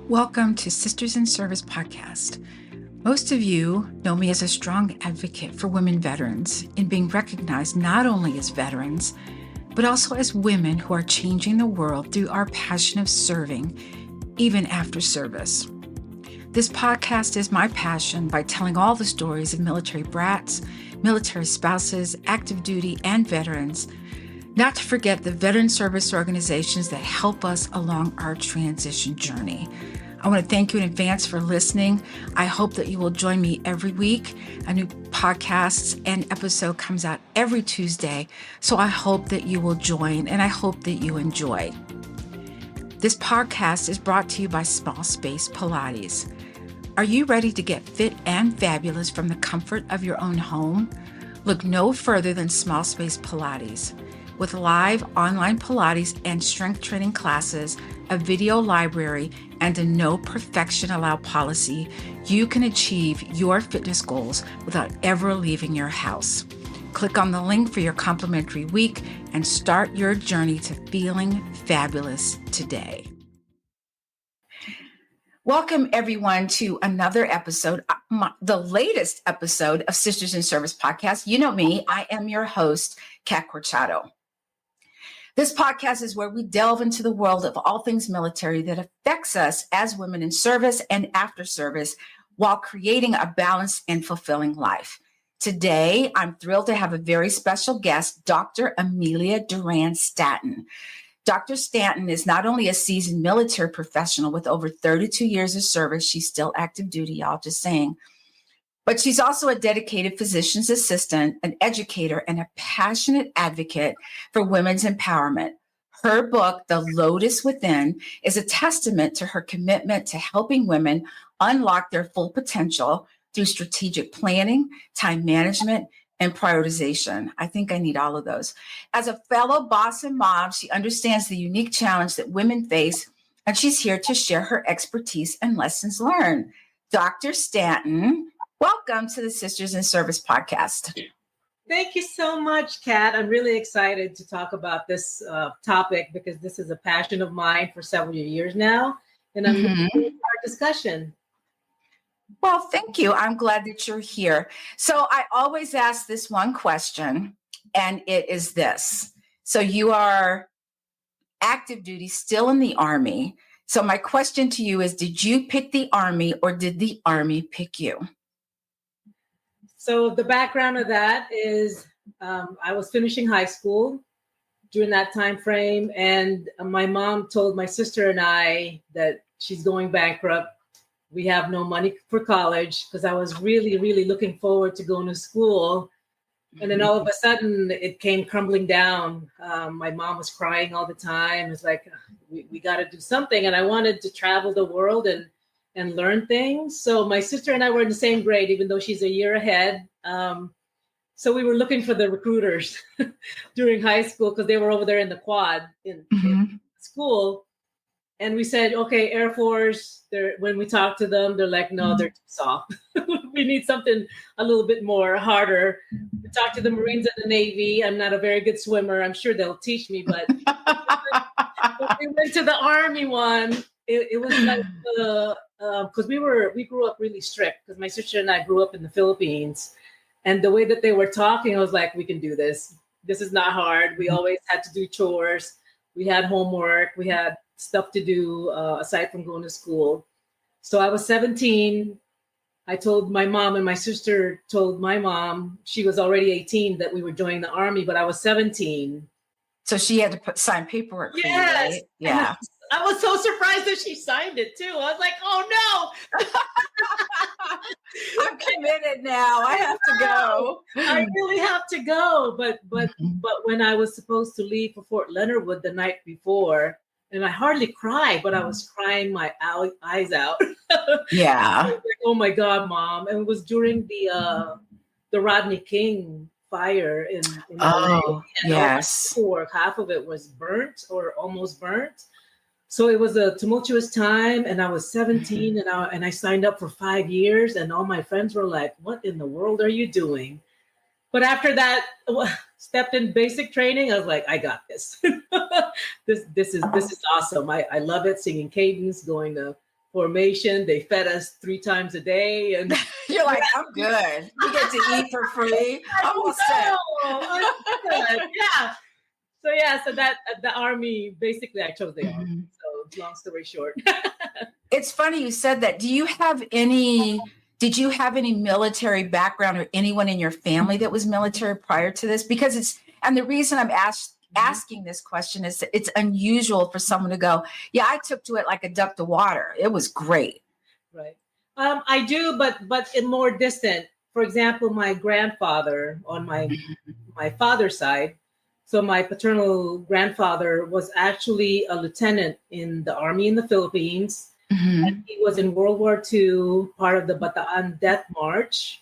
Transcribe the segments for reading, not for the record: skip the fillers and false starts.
Welcome to Sisters in Service podcast. Most of you know me as a strong advocate for women veterans in being recognized not only as veterans, but also as women who are changing the world through our passion of serving, even after service. This podcast is my passion by telling all the stories of military brats, military spouses, active duty, and veterans, not to forget the veteran service organizations that help us along our transition journey. I want to thank you in advance for listening. I hope that you will join me every week. A new podcast and episode comes out every Tuesday, so I hope that you will join and I hope that you enjoy. This podcast is brought to you by Small Space Pilates. Are you ready to get fit and fabulous from the comfort of your own home? Look no further than Small Space Pilates. With live online Pilates and strength training classes, a video library, and a no perfection allowed policy, you can achieve your fitness goals without ever leaving your house. Click on the link for your complimentary week and start your journey to feeling fabulous today. Welcome, everyone, to another episode, the latest episode of Sisters in Service podcast. You know me, I am your host, Kat Corchado. This podcast is where we delve into the world of all things military that affects us as women in service and after service while creating a balanced and fulfilling life. Today, I'm thrilled to have a very special guest, Dr. Amelia Duran Stanton. Dr. Stanton is not only a seasoned military professional with over 32 years of service, she's still active duty, y'all, just saying, but she's also a dedicated physician's assistant, an educator, and a passionate advocate for women's empowerment. Her book, The Lotus Within, is a testament to her commitment to helping women unlock their full potential through strategic planning, time management, and prioritization. I think I need all of those. As a fellow boss and mom, she understands the unique challenge that women face, and she's here to share her expertise and lessons learned. Dr. Stanton, welcome to the Sisters in Service podcast. Thank you so much, Kat. I'm really excited to talk about this topic because this is a passion of mine for several years now, and I'm looking forward to our discussion. Well, thank you. I'm glad that you're here. So I always ask this one question, and it is this. So you are active duty, still in the Army. So my question to you is, did you pick the Army or did the Army pick you? So the background of that is I was finishing high school during that time frame, and my mom told my sister and I that she's going bankrupt. We have no money for college because I was really, really looking forward to going to school. And then all of a sudden it came crumbling down. My mom was crying all the time. It's like, we got to do something. And I wanted to travel the world and learn things. So my sister and I were in the same grade, even though she's a year ahead. So we were looking for the recruiters during high school because they were over there in the quad in school. And we said, okay, Air Force, when we talk to them, they're like, no, they're too soft. We need something a little bit more harder. We talked to the Marines and the Navy. I'm not a very good swimmer. I'm sure they'll teach me. But when we went to the Army one, it was like, because we grew up really strict because my sister and I grew up in the Philippines. And the way that they were talking, I was like, we can do this. This is not hard. We always had to do chores. We had homework. We had stuff to do aside from going to school. So I was 17. I told my mom, and my sister told my mom, she was already 18, that we were joining the Army, but I was 17. So she had to sign paperwork for you, right? Yeah. I was so surprised that she signed it too. I was like, oh no. I'm committed now. I have to go. I really have to go. But when I was supposed to leave for Fort Leonard Wood the night before, and I hardly cried, but I was crying my eyes out. Yeah. I was like, oh my God, Mom. And it was during the Rodney King fire in LA. Yes. Half of it was burnt or almost burnt. So it was a tumultuous time, and I was 17, and I signed up for 5 years, and all my friends were like, what in the world are you doing? But after that, stepped in basic training, I was like, I got this. This is awesome. I love it, singing cadence, going to formation. They fed us 3 times a day, and You're like, I'm good. We get to eat for free. I'm all set. Yeah. So that the army, basically, I chose the army. Mhm. So long story short. It's funny you said that. Did you have any military background or anyone in your family that was military prior to this? Because and the reason I'm asking this question is that it's unusual for someone to go, yeah, I took to it like a duck to water. It was great. Right. I do, but in more distant. For example, my grandfather on my father's side. So my paternal grandfather was actually a lieutenant in the army in the Philippines. Mm-hmm. And he was in World War II, part of the Bataan Death March.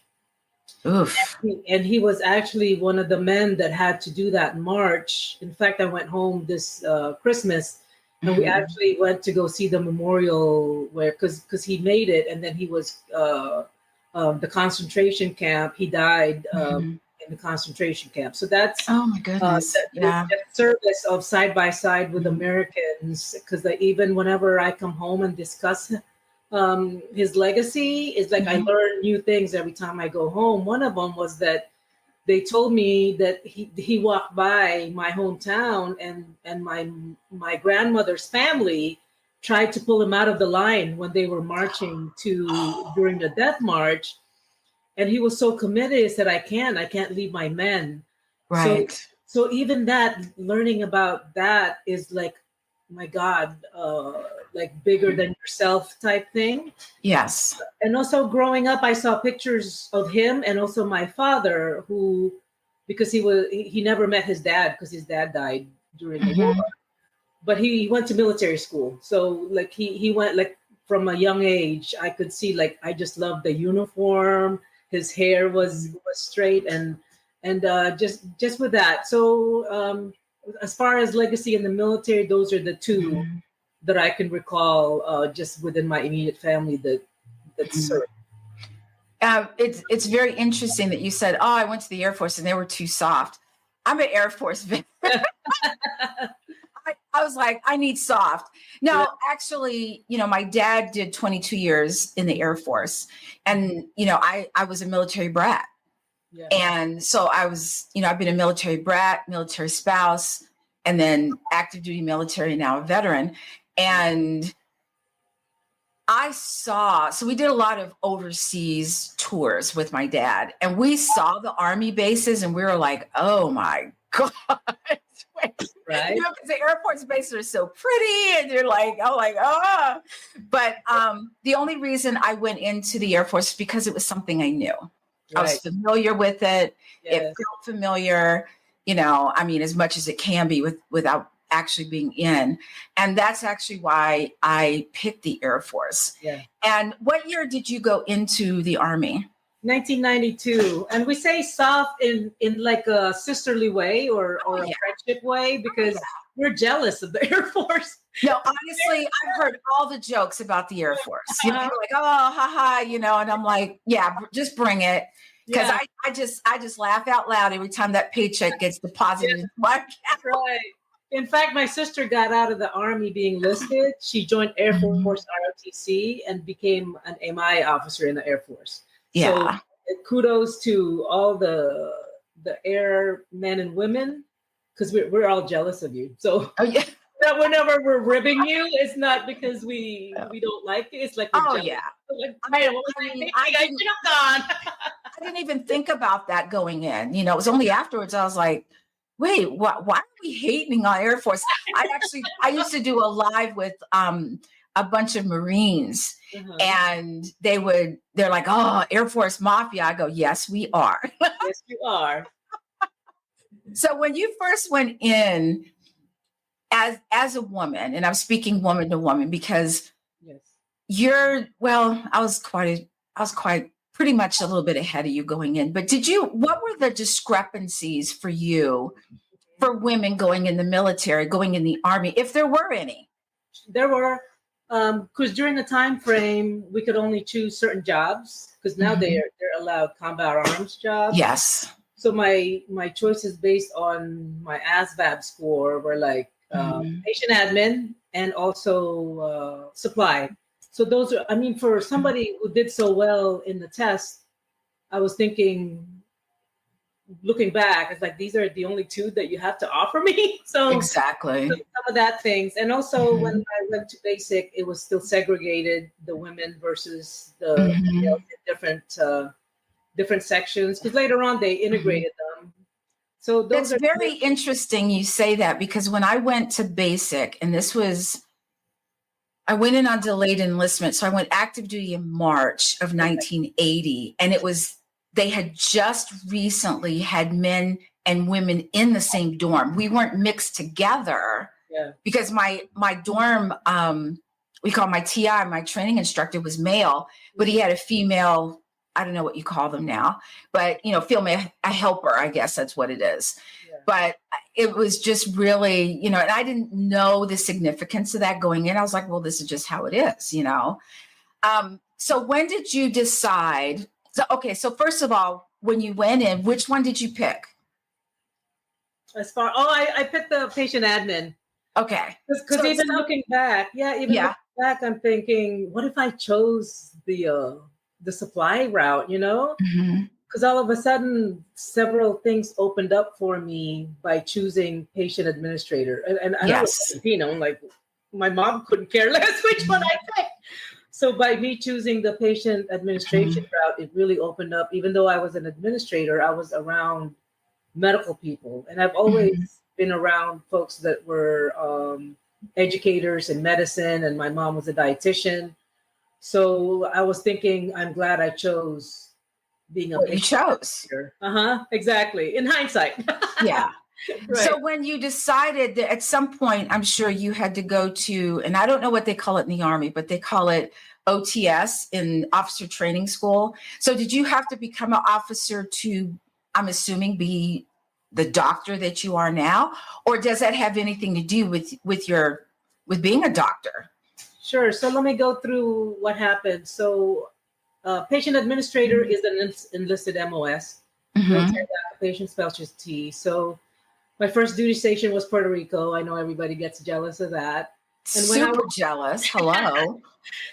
Oof. And he was actually one of the men that had to do that march. In fact, I went home this Christmas, and we actually went to go see the memorial where, because he made it, and then he was the concentration camp. He died in the concentration camp. So that's oh my goodness, yeah. The service of side by side with Americans. Because even whenever I come home and discuss his legacy, is like I learn new things every time I go home. One of them was that they told me that he walked by my hometown, and my grandmother's family tried to pull him out of the line when they were marching during the death march, and he was so committed. He said, I can't leave my men. Right. So even that, learning about that is like, my God, like bigger than yourself type thing. Yes. And also growing up, I saw pictures of him and also my father, who, because he never met his dad because his dad died during the war, but he went to military school. So like he went, like from a young age, I could see, like, I just loved the uniform. His hair was straight, and just with that. So as far as legacy in the military, those are the two that I can recall, just within my immediate family that served. It's very interesting that you said, oh, I went to the Air Force and they were too soft. I'm an Air Force veteran. I was like, I need soft. Now, actually, my dad did 22 years in the Air Force, and, I was a military brat. Yeah. And so I was, I've been a military brat, military spouse, and then active duty military, now a veteran. And so we did a lot of overseas tours with my dad, and we saw the Army bases, and we were like, oh my God. Right. Because the Air Force bases are so pretty, and you're like, oh. But the only reason I went into the Air Force is because it was something I knew. Right. I was familiar with it. Yes. It felt familiar, as much as it can be without actually being in. And that's actually why I picked the Air Force. Yeah. And what year did you go into the Army? 1992. And we say soft in like a sisterly way or a friendship way, because we're jealous of the Air Force. No, honestly, I've heard all the jokes about the Air Force. You're like, oh, haha, and I'm like, yeah, just bring it. Because I just laugh out loud every time that paycheck gets deposited into my account. Right. In fact, my sister got out of the Army being listed. She joined Air Force ROTC and became an MI officer in the Air Force. Yeah. So kudos to all the air men and women, because we're all jealous of you. So that whenever we're ribbing you, it's not because we don't like it. It's like we're jealous. Yeah. Like, I should have gone. I didn't even think about that going in. It was only afterwards I was like, wait, why are we hating on Air Force? I used to do a live with a bunch of Marines, and they're like, oh, Air Force Mafia. I go, yes, we are. Yes, you are. So when you first went in as a woman, and I'm speaking woman to woman, because I was quite pretty much a little bit ahead of you going in, but what were the discrepancies for you for women going in the military, going in the Army, if there were any? There were, because during the time frame, we could only choose certain jobs, because now they're allowed combat arms jobs. Yes. So my choices based on my ASVAB score were like patient admin and also supply. So those are, I mean, for somebody who did so well in the test, I was thinking, looking back, it's like, these are the only two that you have to offer me. So Exactly. some of that things. And also when Mhm. I went to basic, it was still segregated, the women versus the Mhm. males in different sections. Because later on they Mhm. integrated them. So those That's are very interesting you say that, because when I went to basic, and I went in on delayed enlistment. So I went active duty in March of okay. 1980. And they had just recently had men and women in the same dorm. We weren't mixed together Yeah. because my dorm, we call my TI, my training instructor, was male, but he had a female, I don't know what you call them now, but female, a helper, I guess that's what it is. Yeah. But it was just really, and I didn't know the significance of that going in. I was like, well, this is just how it is. So when did you decide? So, okay. So first of all, when you went in, which one did you pick? I picked the patient admin. Okay. Because even looking back, Yeah. I'm thinking, what if I chose the supply route, Mhm. Because all of a sudden, several things opened up for me by choosing patient administrator. And I was Yes. Filipino, like my mom couldn't care less which one I picked. So by me choosing the patient administration Mhm. route, it really opened up. Even though I was an administrator, I was around medical people, and I've always Mhm. been around folks that were educators in medicine, and my mom was a dietitian. So I was thinking, I'm glad I chose being a What you patient chose. administrator. Exactly. In hindsight. Yeah. Right. So when you decided that at some point, I'm sure you had to go to, and I don't know what they call it in the Army, but they call it OTS, in officer training school. So did you have to become an officer to, I'm assuming, be the doctor that you are now? Or does that have anything to do with being a doctor? Sure. So let me go through what happened. So patient administrator is an enlisted MOS, military Mm-hmm. occupation specialty. So my first duty station was Puerto Rico. I know everybody gets jealous of that. And when I Super jealous. Hello.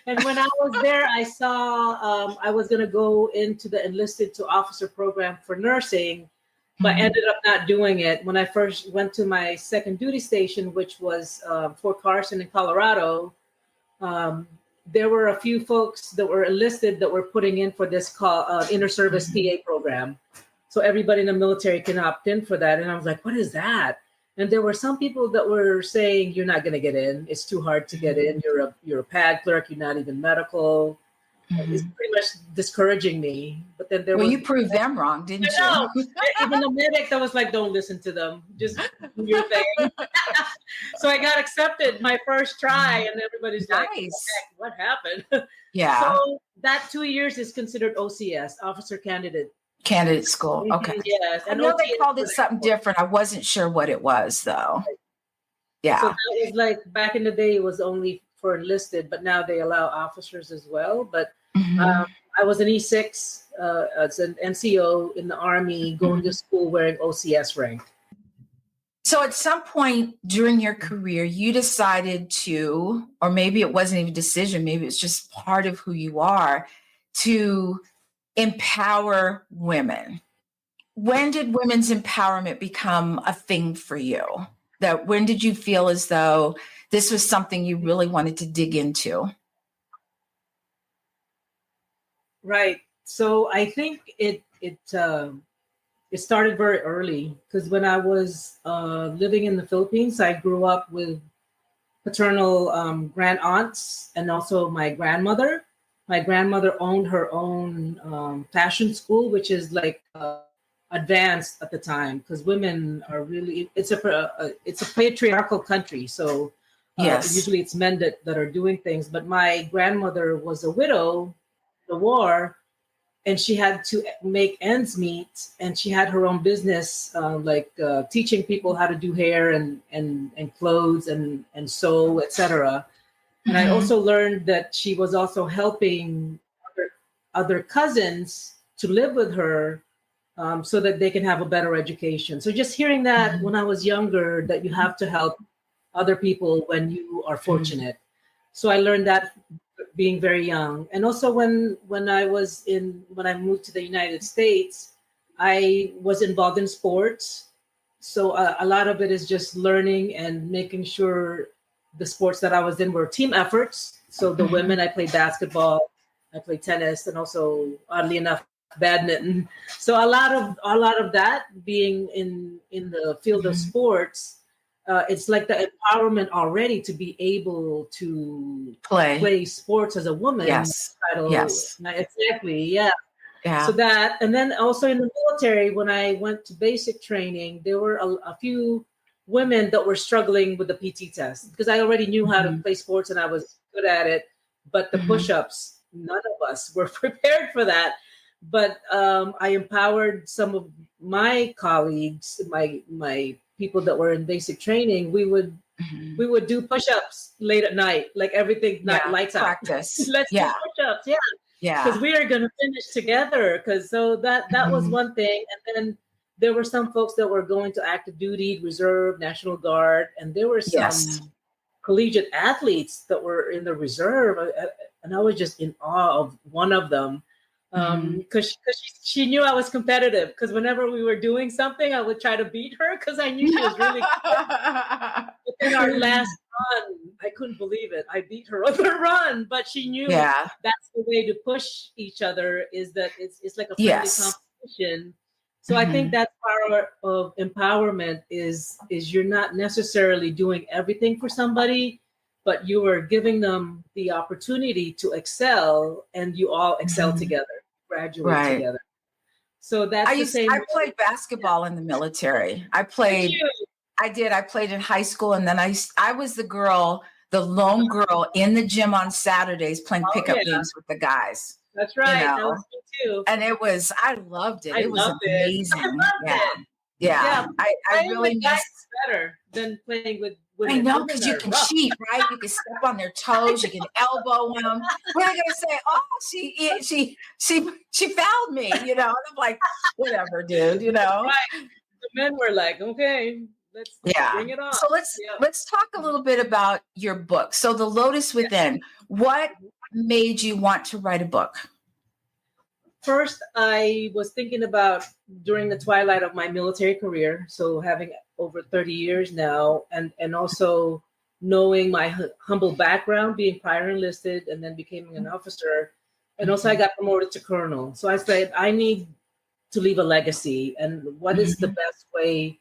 And when I was there, I saw I was going to go into the enlisted to officer program for nursing, but Mhm. ended up not doing it. When I first went to my second duty station, which was Fort Carson in Colorado, um, there were a few folks that were enlisted that were putting in for this call, inter service PA program. So everybody in the military can opt in for that. And I was like, what is that? And there were some people that were saying, you're not going to get in. It's too hard to get in. You're a pad clerk. You're not even medical. It's Mhm. pretty much discouraging me. But then there Well, was, you proved them wrong, I didn't you? know, even the medic that was like, don't listen to them. Just do your thing. So I got accepted my first try, and everybody's like, Nice. heck, what happened? Yeah. So that 2 years is considered OCS, officer candidate. Candidate school. Okay. Yes, I and know they OTS called for it something the. different. I wasn't sure what it was though. So Yeah. that was like back in the day, it was only for enlisted, but now they allow officers as well. But um, Mhm. I was an E6 as an NCO in the Army, going to Mhm. school wearing OCS rank. So at some point during your career, you decided to, or maybe it wasn't even a decision, maybe it's just part of who you are, to empower women. When did women's empowerment become a thing for you? That when did you feel as though this was something you really wanted to dig into? Right. So I think it started very early because when I was living in the Philippines, I grew up with paternal grand aunts and also my grandmother. My grandmother owned her own fashion school, which is like advanced at the time because women are really it's a patriarchal country, so Yes. usually it's men that are doing things. But my grandmother was a widow, in the war, and she had to make ends meet, and she had her own business teaching people how to do hair and clothes and sew, etc. And I Mm-hmm. also learned that she was also helping other cousins to live with her, so that they can have a better education. So just hearing that when I was younger, that you have to help other people when you are Mm-hmm. fortunate. So I learned that being very young. And also when I moved to the United States, I was involved in sports. So a lot of it is just learning and making sure the sports that I was in were team efforts. So the women, I played basketball, I played tennis, and also oddly enough, badminton. So a lot of that being in the field of sports, it's like the empowerment already to be able to play sports as a woman. Yes. Yes. Exactly. Yeah. Yeah. So that, and then also in the military, when I went to basic training, there were a few women that were struggling with the PT test because I already knew how to play sports and I was good at it. But the push-ups, none of us were prepared for that. But I empowered some of my colleagues, my people that were in basic training. We would do push-ups late at night, like everything lights out. Practice. Let's do push-ups. Yeah. Yeah. Because we are going to finish together. So that was one thing. And then there were some folks that were going to active duty, reserve, National Guard, and there were some collegiate athletes that were in the reserve. And I was just in awe of one of them because she knew I was competitive. Because whenever we were doing something, I would try to beat her because I knew she was really good. But in our last run, I couldn't believe it. I beat her on the run, but she knew that's the way to push each other. Is that it's like a friendly competition. So I think that's part of empowerment is you're not necessarily doing everything for somebody, but you are giving them the opportunity to excel, and you all excel together, graduate together. So that's I played basketball in the military. I played in high school, and then I was the lone girl in the gym on Saturdays playing pickup games with the guys. That's right. That was me too. And I loved it. It was amazing. I loved it. Yeah. I really miss better than playing with women. I know, because you can cheat, right? You can step on their toes, you can elbow them. What are they gonna say? Oh, she fouled me, And I'm like, whatever, dude, Right. The men were like, okay, let's bring it on. So let's talk a little bit about your book. So The Lotus Within. What made you want to write a book? First, I was thinking about during the twilight of my military career, so having over 30 years now, and also knowing my humble background, being prior enlisted and then becoming an officer. And also I got promoted to colonel. So I said, I need to leave a legacy. And what is the best way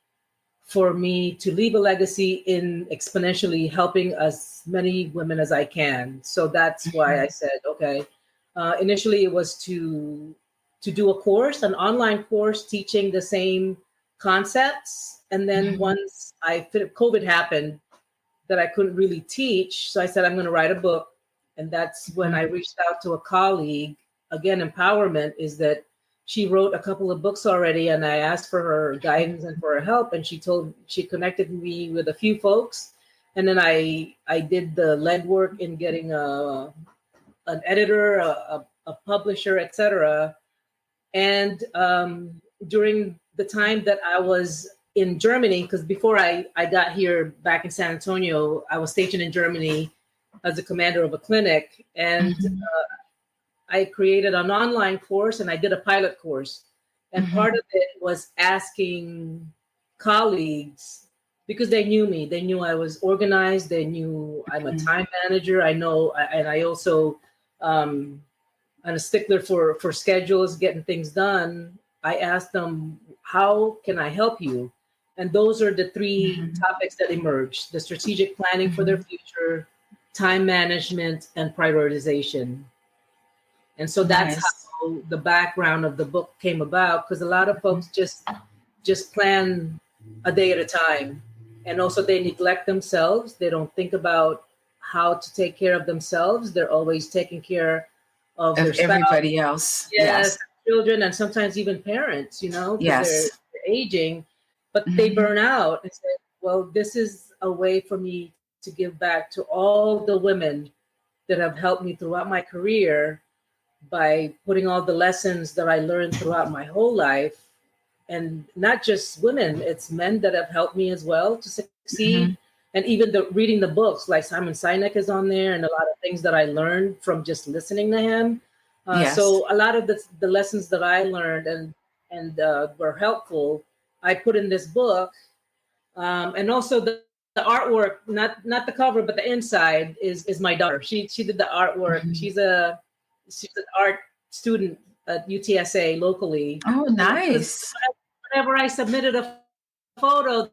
for me to leave a legacy in exponentially helping as many women as I can? So that's why I said, okay. Initially, it was to do a course, an online course teaching the same concepts. And then once COVID happened, that I couldn't really teach. So I said, I'm going to write a book. And that's when I reached out to a colleague. Again, empowerment is that she wrote a couple of books already, and I asked for her guidance and for her help. And she connected me with a few folks. And then I did the legwork in getting an editor, a publisher, etc. And during the time that I was in Germany, because before I got here back in San Antonio, I was stationed in Germany as a commander of a clinic. And I created an online course and I did a pilot course. And part of it was asking colleagues, because they knew me, they knew I was organized, they knew I'm a time manager. I know, and I also, I'm a stickler for schedules, getting things done. I asked them, how can I help you? And those are the three topics that emerged: the strategic planning for their future, time management, and prioritization. And so that's how the background of the book came about, because a lot of folks just plan a day at a time. And also they neglect themselves. They don't think about how to take care of themselves. They're always taking care of their spouse, everybody else. Yes, children, and sometimes even parents, because they're aging, but they burn out and say, well, this is a way for me to give back to all the women that have helped me throughout my career by putting all the lessons that I learned throughout my whole life. And not just women, it's men that have helped me as well to succeed. and even reading the books, like Simon Sinek is on there, and a lot of things that I learned from just listening to him. Yes. So a lot of the lessons that I learned and were helpful, I put in this book. And also the artwork, not the cover, but the inside is my daughter. She did the artwork. Mhm. She's an art student at UTSA locally. Oh, Because nice. whenever I submitted a photo,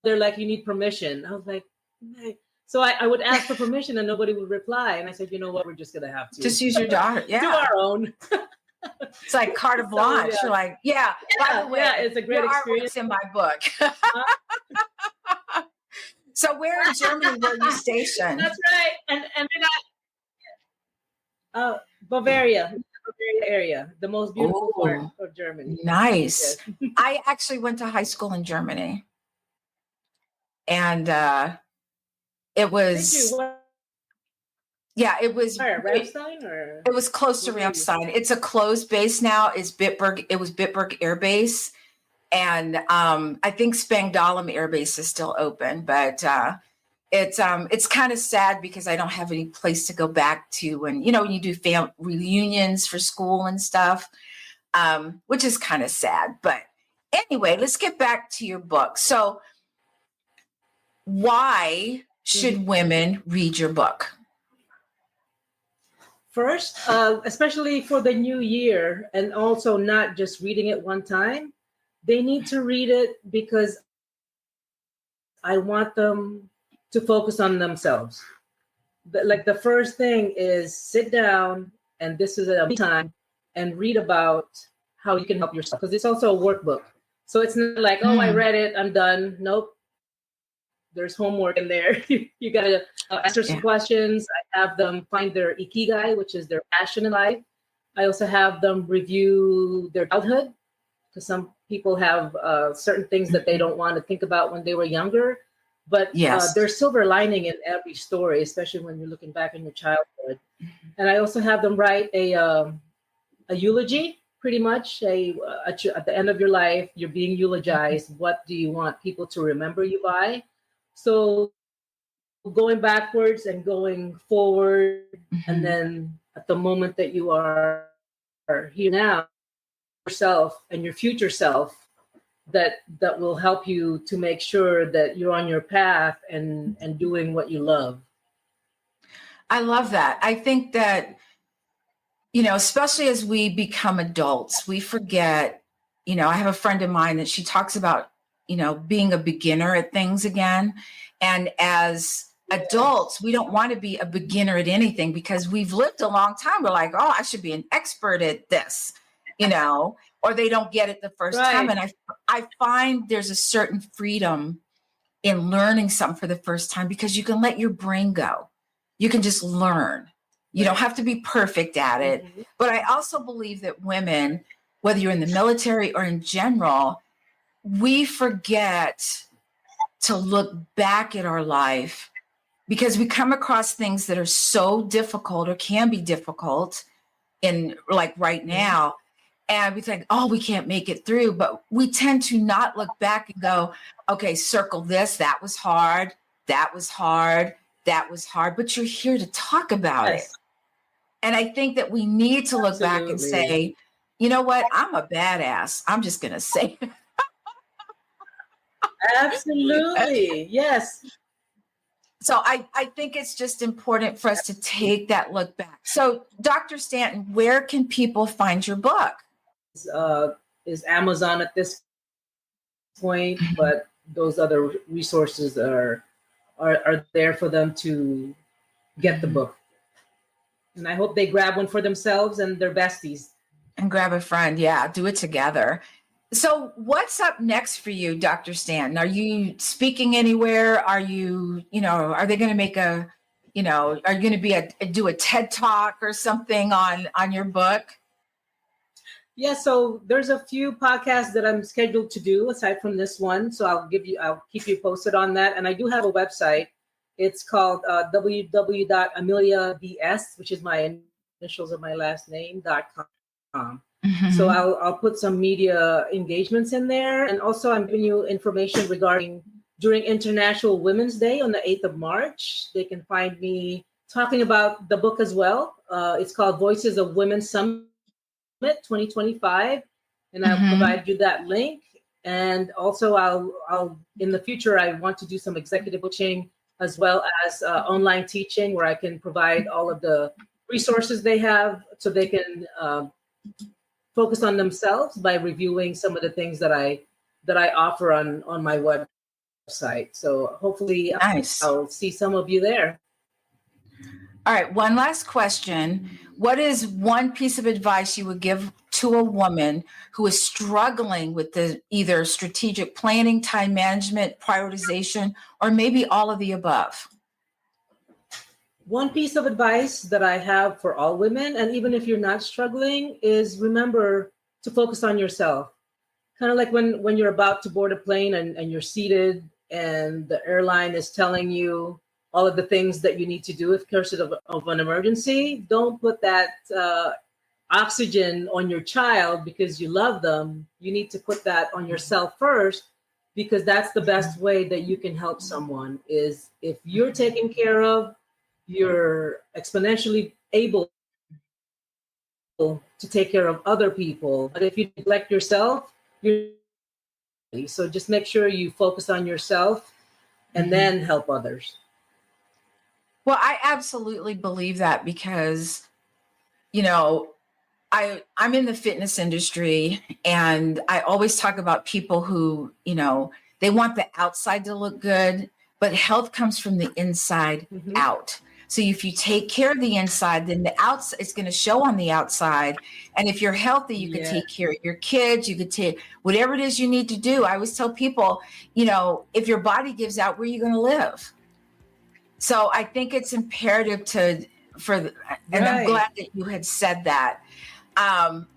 they're like, you need permission. I was like, "Nah." So I would ask for permission and nobody would reply. And I said, you know what, we're just gonna have to Just use your daughter. do Yeah. our own. It's like carte So, blanche. yeah. You're like, yeah, by the way, Yeah, it's a great your experience. artwork's in my book. So where in Germany were you stationed? That's right. And then Bavaria area, the most beautiful part Oh, of Germany. nice. Yes. I actually went to high school in Germany, and it Did was, you? yeah, it was Where, great. Ramstein or It was close to where were you? Ramstein. It's a closed base now. It's Bitburg. It was Bitburg Air Base, and I think Spangdahlem Air Base is still open, but it's kind of sad because I don't have any place to go back to, and when you do reunions for school and stuff, which is kind of sad. But anyway, let's get back to your book. So, why should women read your book? First, especially for the new year, and also not just reading it one time, they need to read it because I want them to focus on themselves. Like the first thing is sit down, and this is a me time, and read about how you can help yourself, because it's also a workbook. So it's not like, oh, I read it, I'm done. Nope. There's homework in there. You got to answer some questions. I have them find their ikigai, which is their passion in life. I also have them review their childhood, because some people have certain things that they don't want to think about when they were younger. But Yes. there's silver lining in every story, especially when you're looking back in your childhood. And I also have them write a eulogy, pretty much. At the end of your life, you're being eulogized. What do you want people to remember you by? So going backwards and going forward, and then at the moment that you are here now, yourself and your future self, that will help you to make sure that you're on your path and doing what you love. I love that. I think that, especially as we become adults, we forget, I have a friend of mine that she talks about, being a beginner at things again. And as adults, we don't want to be a beginner at anything because we've lived a long time. We're like, oh, I should be an expert at this, or they don't get it the first time. And I find there's a certain freedom in learning something for the first time because you can let your brain go. You can just learn. You don't have to be perfect at it. But I also believe that women, whether you're in the military or in general, we forget to look back at our life because we come across things that are so difficult or can be difficult in like right now. And we think, oh, we can't make it through. But we tend to not look back and go, okay, circle this. That was hard. That was hard. That was hard. But you're here to talk about it. And I think that we need to look back and say, you know what? I'm a badass. I'm just going to say it. Absolutely. Yes. So I think it's just important for us to take that look back. So, Dr. Stanton, where can people find your book? Is Amazon at this point, but those other resources are there for them to get the book. And I hope they grab one for themselves and their besties. And grab a friend. Yeah, do it together. So what's up next for you, Dr. Stanton? Are you speaking anywhere? Are you, are they going to make are you going to do a TED Talk or something on your book? Yeah, so there's a few podcasts that I'm scheduled to do aside from this one. So I'll keep you posted on that. And I do have a website. It's called www.ameliabs, which is my initials of my last name.com. So I'll put some media engagements in there. And also I'm giving you information regarding during International Women's Day on the 8th of March. They can find me talking about the book as well. It's called Voices of Women Summit 2025, and I'll Mm-hmm. provide you that link. And also, I'll in the future I want to do some executive coaching as well as online teaching, where I can provide all of the resources they have, so they can focus on themselves by reviewing some of the things that I offer on my website. So hopefully, Nice. I'll see some of you there. All right, one last question. What is one piece of advice you would give to a woman who is struggling with the either strategic planning, time management, prioritization, or maybe all of the above? One piece of advice that I have for all women, and even if you're not struggling, is remember to focus on yourself. Kind of like when you're about to board a plane and you're seated and the airline is telling you all of the things that you need to do if case of an emergency. Don't put that oxygen on your child because you love them. You need to put that on yourself first, because that's the best way that you can help someone. Is if you're taken care of, you're exponentially able to take care of other people. But if you neglect yourself, you're so just make sure you focus on yourself and then help others. Well, I absolutely believe that because, you know, I'm in the fitness industry, and I always talk about people who, they want the outside to look good, but health comes from the inside out. So if you take care of the inside, then the outside it's going to show on the outside. And if you're healthy, you could take care of your kids, you could take whatever it is you need to do. I always tell people, if your body gives out, where are you going to live? So I think it's imperative and I'm glad that you had said that.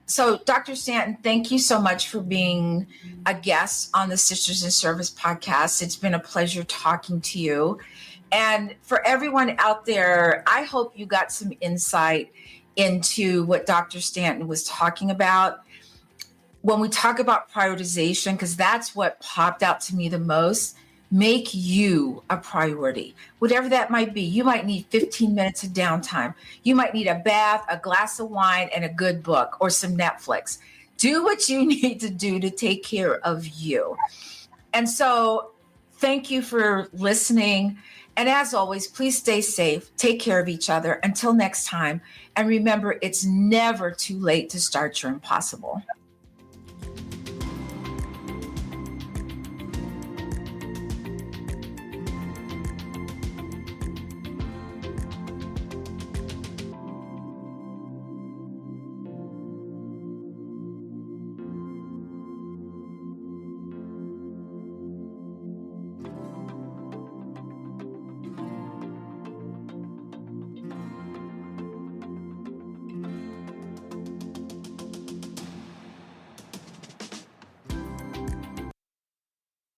So Dr. Stanton, thank you so much for being a guest on the Sisters in Service podcast. It's been a pleasure talking to you. And for everyone out there, I hope you got some insight into what Dr. Stanton was talking about. When we talk about prioritization, because that's what popped out to me the most, make you a priority, whatever that might be. You might need 15 minutes of downtime. You might need a bath, a glass of wine, and a good book or some Netflix. Do what you need to do to take care of you. And so thank you for listening. And as always, please stay safe. Take care of each other. Until next time. And remember, it's never too late to start your impossible.